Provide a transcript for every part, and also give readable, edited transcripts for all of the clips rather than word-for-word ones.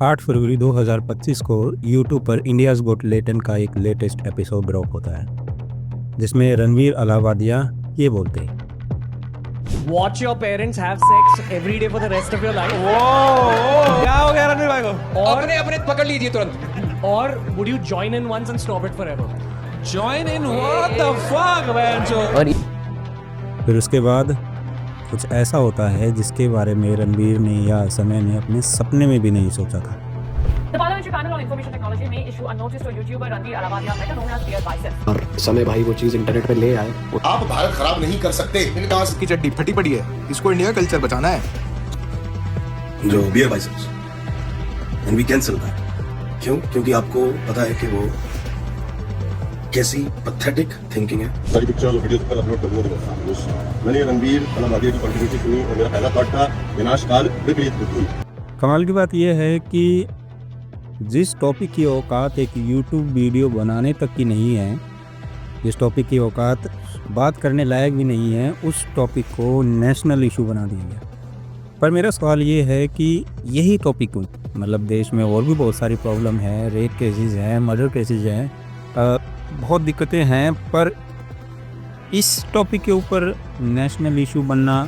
8 फरवरी 2025 को यूट्यूब पर India's got talent का एक लेटेस्ट एपिसोड ड्रॉप होता है जिसमें रणवीर अलावादिया ये बोलते हैं, Watch your parents have sex every day for the rest of your life. क्या हो गया रणवीर भाई को? अपने अपने पकड़ लीजिए तुरंत। Or would you join in once and stop it forever? Join in what the fuck man जो? फिर उसके बाद कुछ ऐसा होता है जिसके बारे में रणवीर ने या समय ने अपने सपने में भी नहीं सोचा था। The Parliamentary Panel on Information Technology may issue a notice to YouTuber Ranveer Alawadia, better known as Dear Bicep. और समय भाई वो चीज इंटरनेट पे ले आए। आप भारत खराब नहीं कर सकते। की चड्डी फटी पड़ी है, इसको इंडिया कल्चर बचाना है। जो bear biceps and we cancel that. क्यों? क्योंकि आपको पता है कि वो कैसी पैथेटिक थिंकिंग है। सारी पिक्चर्स और वीडियोस पर अपलोड करने लगा। मैंने रणवीर अलावादिया की कंट्रीब्यूशन सुनी और मेरा पहला थॉट था विनाशकाल विपरीत बुद्धि। कमाल की बात यह है कि जिस टॉपिक की औकात एक यूट्यूब वीडियो बनाने तक की नहीं है, जिस टॉपिक की औकात बात करने लायक भी नहीं है, उस टॉपिक को नेशनल इशू बना दिया गया। पर मेरा सवाल ये है कि यही टॉपिक क्यों, मतलब देश में और भी बहुत सारी प्रॉब्लम है, रेप केसेस हैं, मर्डर केसेस हैं, बहुत दिक्कतें हैं, पर इस टॉपिक के ऊपर नेशनल इशू बनना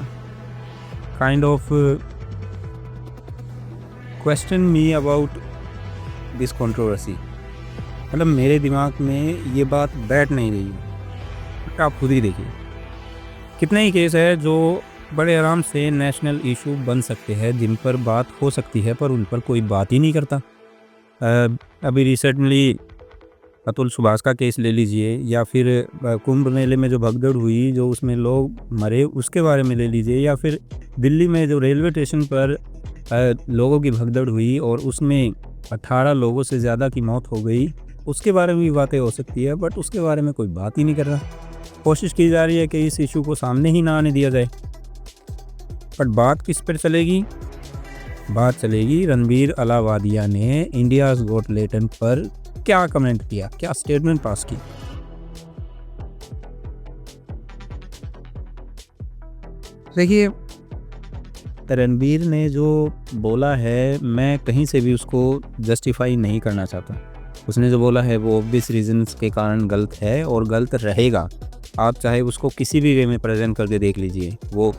kind of question me about this controversy. मतलब मेरे दिमाग में ये बात बैठ नहीं रही है। आप खुद ही देखिए, कितने ही केस है जो बड़े आराम से नेशनल इशू बन सकते हैं, जिन पर बात हो सकती है, पर उन पर कोई बात ही नहीं करता। अभी रिसेंटली अतुल सुभाष का केस ले लीजिए, या फिर कुंभ मेले में जो भगदड़ हुई, जो उसमें लोग मरे, उसके बारे में ले लीजिए, या फिर दिल्ली में जो रेलवे स्टेशन पर लोगों की भगदड़ हुई और उसमें 18 लोगों से ज़्यादा की मौत हो गई, उसके बारे में भी बातें हो सकती है, बट उसके बारे में कोई बात ही नहीं कर रहा। कोशिश की जा रही है कि इस इशू को सामने ही ना आने दिया जाए। बट बात किस पर चलेगी? बात चलेगी रणवीर अलावादिया ने इंडियाज़ गॉट टैलेंट पर क्या कमेंट किया, क्या स्टेटमेंट पास की। देखिए, रणवीर ने जो बोला है, मैं कहीं से भी उसको जस्टिफाई नहीं करना चाहता। उसने जो बोला है वो ऑब्वियस रीजंस के कारण गलत है और गलत रहेगा। आप चाहे उसको किसी भी वे में प्रेजेंट करके देख लीजिए। वो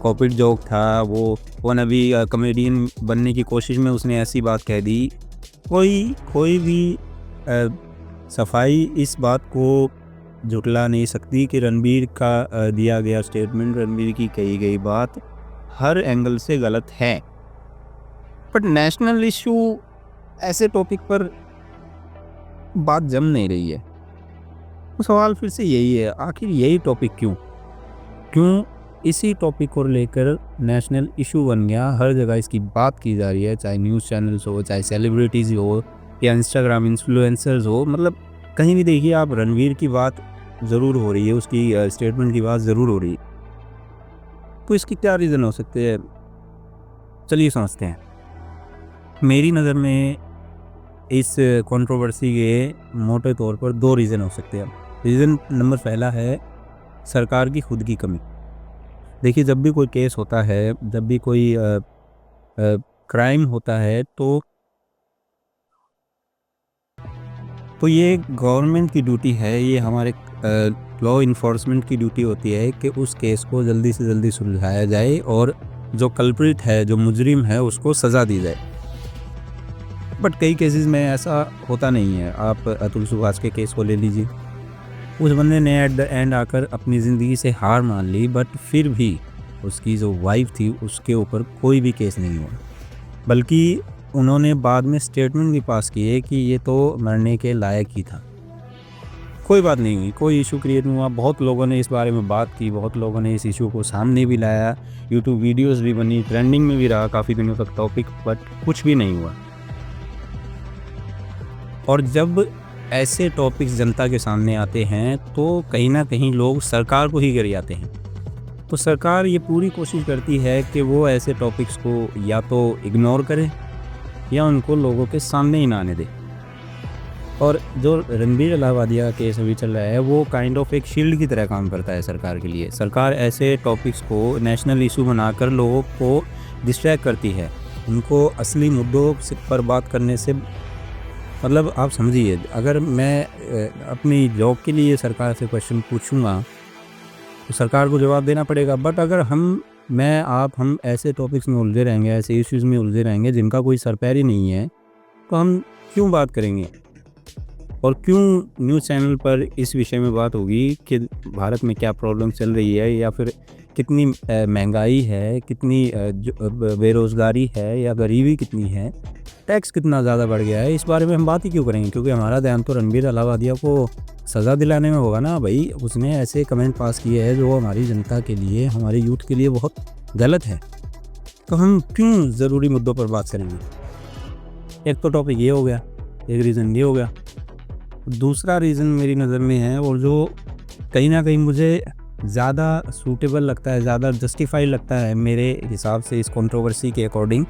कॉपीड जोक था, वो नबी कॉमेडियन बनने की कोशिश में उसने ऐसी बात कह दी। कोई भी सफाई इस बात को झुटला नहीं सकती कि रणवीर का दिया गया स्टेटमेंट, रणवीर की कही गई बात हर एंगल से गलत है। बट नेशनल इशू ऐसे टॉपिक पर बात जम नहीं रही है। तो सवाल फिर से यही है, आखिर यही टॉपिक क्यों इसी टॉपिक को लेकर नेशनल इशू बन गया? हर जगह इसकी बात की जा रही है, चाहे न्यूज़ चैनल्स हो, चाहे सेलिब्रिटीज़ हो, या इंस्टाग्राम इन्फ्लुएंसर्स हो। मतलब कहीं भी देखिए आप, रणवीर की बात ज़रूर हो रही है, उसकी स्टेटमेंट की बात ज़रूर हो रही है। तो इसकी क्या रीज़न हो सकते हैं? चलिए समझते हैं। मेरी नज़र में इस कंट्रोवर्सी के मोटे तौर पर 2 रीज़न हो सकते हैं। रीज़न नंबर पहला है सरकार की खुद की कमी। देखिए, जब भी कोई केस होता है, जब भी कोई क्राइम होता है, तो ये गवर्नमेंट की ड्यूटी है, ये हमारे लॉ इन्फोर्समेंट की ड्यूटी होती है कि उस केस को जल्दी से जल्दी सुलझाया जाए और जो कल्प्रिट है, जो मुजरिम है, उसको सज़ा दी जाए। बट कई केसेस में ऐसा होता नहीं है। आप अतुल सुभाष के केस को ले लीजिए। उस बंदे ने एट द एंड आकर अपनी ज़िंदगी से हार मान ली, बट फिर भी उसकी जो वाइफ थी उसके ऊपर कोई भी केस नहीं हुआ, बल्कि उन्होंने बाद में स्टेटमेंट भी पास किए कि ये तो मरने के लायक ही था। कोई बात नहीं हुई, कोई इशू क्रिएट नहीं हुआ। बहुत लोगों ने इस बारे में बात की, बहुत लोगों ने इस इशू को सामने भी लाया, यूट्यूब वीडियोस भी बनी, ट्रेंडिंग में भी रहा काफ़ी दिनों तक टॉपिक, बट कुछ भी नहीं हुआ। और जब ऐसे टॉपिक्स जनता के सामने आते हैं तो कहीं ना कहीं लोग सरकार को ही गिर जाते हैं। तो सरकार ये पूरी कोशिश करती है कि वो ऐसे टॉपिक्स को या तो इग्नोर करे या उनको लोगों के सामने ही ना आने दे। और जो रणवीर अलावादिया का केस अभी चल रहा है, वो काइंड ऑफ एक शील्ड की तरह काम करता है सरकार के लिए। सरकार ऐसे टॉपिक्स को नेशनल इशू बनाकर लोगों को डिस्ट्रैक्ट करती है। उनको असली मुद्दों पर बात करने से मतलब आप समझिए, अगर मैं अपनी जॉब के लिए सरकार से क्वेश्चन पूछूंगा तो सरकार को जवाब देना पड़ेगा। बट अगर हम ऐसे टॉपिक्स में उलझे रहेंगे, ऐसे इश्यूज़ में उलझे रहेंगे जिनका कोई सर पैर ही नहीं है, तो हम क्यों बात करेंगे और क्यों न्यूज़ चैनल पर इस विषय में बात होगी कि भारत में क्या प्रॉब्लम चल रही है, या फिर कितनी महंगाई है, कितनी बेरोज़गारी है, या गरीबी कितनी है, टैक्स कितना ज़्यादा बढ़ गया है। इस बारे में हम बात ही क्यों करेंगे? क्योंकि हमारा ध्यान तो रणबीर अलावादिया को सज़ा दिलाने में होगा ना भाई। उसने ऐसे कमेंट पास किए हैं जो हमारी जनता के लिए, हमारे यूथ के लिए बहुत गलत है। तो हम क्यों ज़रूरी मुद्दों पर बात करेंगे? एक तो टॉपिक ये हो गया, एक रीज़न ये हो गया। दूसरा रीज़न मेरी नज़र में है, और जो कहीं ना कहीं मुझे ज़्यादा सूटेबल लगता है, ज़्यादा जस्टिफाई लगता है मेरे हिसाब से इस कंट्रोवर्सी के अकॉर्डिंग,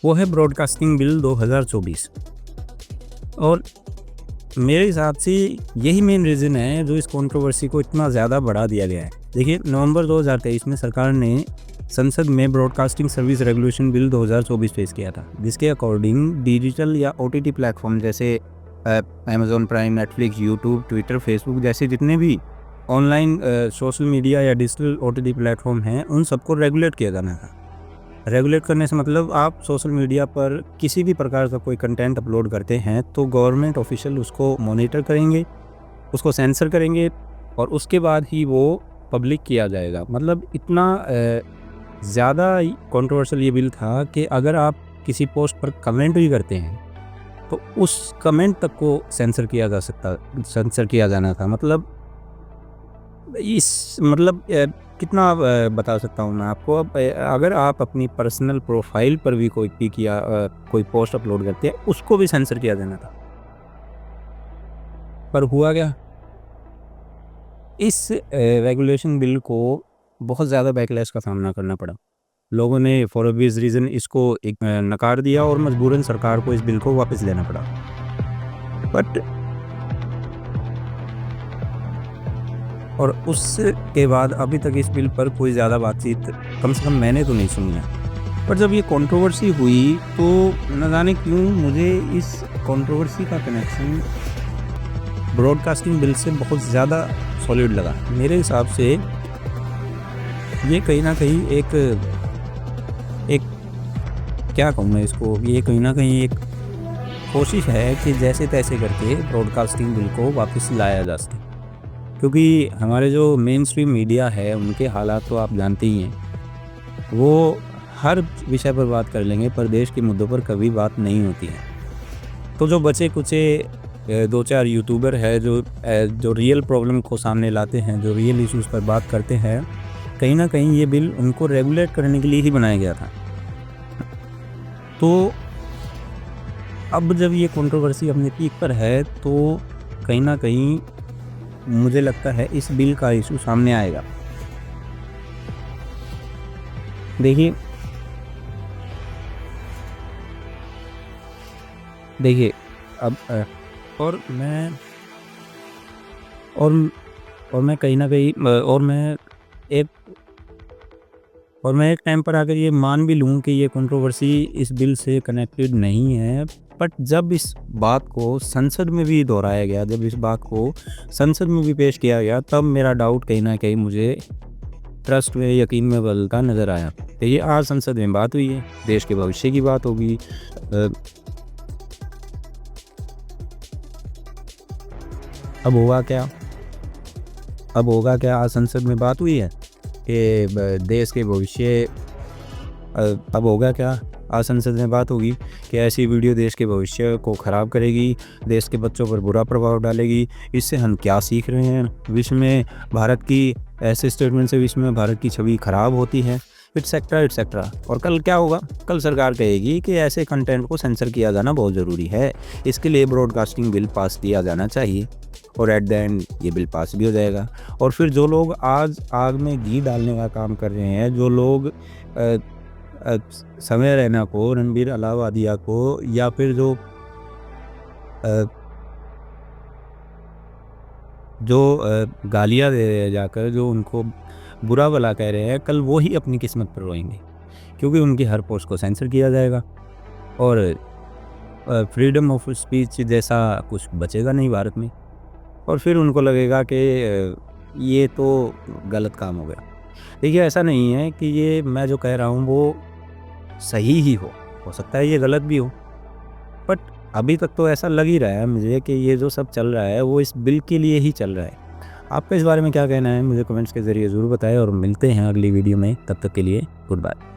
वो है ब्रॉडकास्टिंग बिल 2024। और मेरे हिसाब से यही मेन रीज़न है जो इस कंट्रोवर्सी को इतना ज़्यादा बढ़ा दिया गया है। देखिए, नवंबर 2023 में सरकार ने संसद में ब्रॉडकास्टिंग सर्विस रेगुलेशन बिल 2024 पेश किया था, जिसके अकॉर्डिंग डिजिटल या OTT प्लेटफॉर्म जैसे Amazon prime, Netflix, YouTube, Twitter, Facebook जैसे जितने भी ऑनलाइन सोशल मीडिया या डिजिटल OTT प्लेटफॉर्म हैं, उन सबको रेगुलेट किया जाना था। रेगुलेट करने से मतलब आप सोशल मीडिया पर किसी भी प्रकार का कोई कंटेंट अपलोड करते हैं तो गवर्नमेंट ऑफिशियल उसको मॉनिटर करेंगे, उसको सेंसर करेंगे, और उसके बाद ही वो पब्लिक किया जाएगा। मतलब इतना ज़्यादा कंट्रोवर्शियल ये बिल था कि अगर आप किसी पोस्ट पर कमेंट भी करते हैं तो उस कमेंट तक को सेंसर किया जाना था। मतलब कितना बता सकता हूँ मैं आपको। अब अगर आप अपनी पर्सनल प्रोफाइल पर भी कोई पिक या कोई पोस्ट अपलोड करते हैं, उसको भी सेंसर किया जाना था। पर हुआ क्या? इस रेगुलेशन बिल को बहुत ज़्यादा बैकलैश का सामना करना पड़ा। लोगों ने फॉर ऑब्वियस रीज़न इसको एक नकार दिया और मजबूरन सरकार को इस बिल को वापस लेना पड़ा। बट और उसके बाद अभी तक इस बिल पर कोई ज़्यादा बातचीत कम से कम मैंने तो नहीं सुनी है। पर जब ये कंट्रोवर्सी हुई तो न जाने क्यों मुझे इस कंट्रोवर्सी का कनेक्शन ब्रॉडकास्टिंग बिल से बहुत ज़्यादा सॉलिड लगा। मेरे हिसाब से ये कहीं ना कहीं एक क्या कहूँ मैं इसको, ये कहीं ना कहीं एक कोशिश है कि जैसे तैसे करके ब्रॉडकास्टिंग बिल को वापस लाया जा सके। क्योंकि हमारे जो मेन स्ट्रीम मीडिया है उनके हालात तो आप जानते ही हैं, वो हर विषय पर बात कर लेंगे पर देश के मुद्दों पर कभी बात नहीं होती है। तो जो बचे कुचे 2-4 यूट्यूबर है जो रियल प्रॉब्लम को सामने लाते हैं, जो रियल इश्यूज़ पर बात करते हैं, कहीं ना कहीं ये बिल उनको रेगुलेट करने के लिए ही बनाया गया था। तो अब जब ये कंट्रोवर्सी अपने पीक पर है तो कहीं ना कहीं मुझे लगता है इस बिल का इशू सामने आएगा। देखिए अब और मैं कहीं ना कहीं मैं एक टाइम पर आकर ये मान भी लूँ कि ये कंट्रोवर्सी इस बिल से कनेक्टेड नहीं है, बट जब इस बात को संसद में भी दोहराया गया, जब इस बात को संसद में भी पेश किया गया, तब मेरा डाउट कहीं ना कहीं मुझे ट्रस्ट में, यकीन में बदलता नज़र आया। तो ये आज संसद में बात हुई है, देश के भविष्य की बात होगी। अब होगा क्या? आज संसद में बात हुई है कि देश के भविष्य, अब होगा क्या? आज संसद में बात होगी कि ऐसी वीडियो देश के भविष्य को ख़राब करेगी, देश के बच्चों पर बुरा प्रभाव डालेगी। इससे हम क्या सीख रहे हैं? विश्व में भारत की ऐसे स्टेटमेंट से विश्व में भारत की छवि ख़राब होती है, एटसेट्रा। और कल क्या होगा? कल सरकार कहेगी कि ऐसे कंटेंट को सेंसर किया जाना बहुत ज़रूरी है, इसके लिए ब्रॉडकास्टिंग बिल पास किया जाना चाहिए, और एट द एंड ये बिल पास भी हो जाएगा। और फिर जो लोग आज आग में घी डालने का काम कर रहे हैं, जो लोग समय रैना को, रणबीर अलावादिया को, या फिर जो गालियाँ दे रहे हैं जाकर, जो उनको बुरा भला कह रहे हैं, कल वो ही अपनी किस्मत पर रोएंगे। क्योंकि उनकी हर पोस्ट को सेंसर किया जाएगा और फ्रीडम ऑफ स्पीच जैसा कुछ बचेगा नहीं भारत में, और फिर उनको लगेगा कि ये तो गलत काम हो गया। देखिए ऐसा नहीं है कि ये मैं जो कह रहा हूँ वो सही ही हो सकता है ये गलत भी हो, बट अभी तक तो ऐसा लग ही रहा है मुझे कि ये जो सब चल रहा है वो इस बिल के लिए ही चल रहा है। आपका इस बारे में क्या कहना है मुझे कमेंट्स के ज़रिए ज़रूर बताएं और मिलते हैं अगली वीडियो में। तब तक के लिए गुड बाय।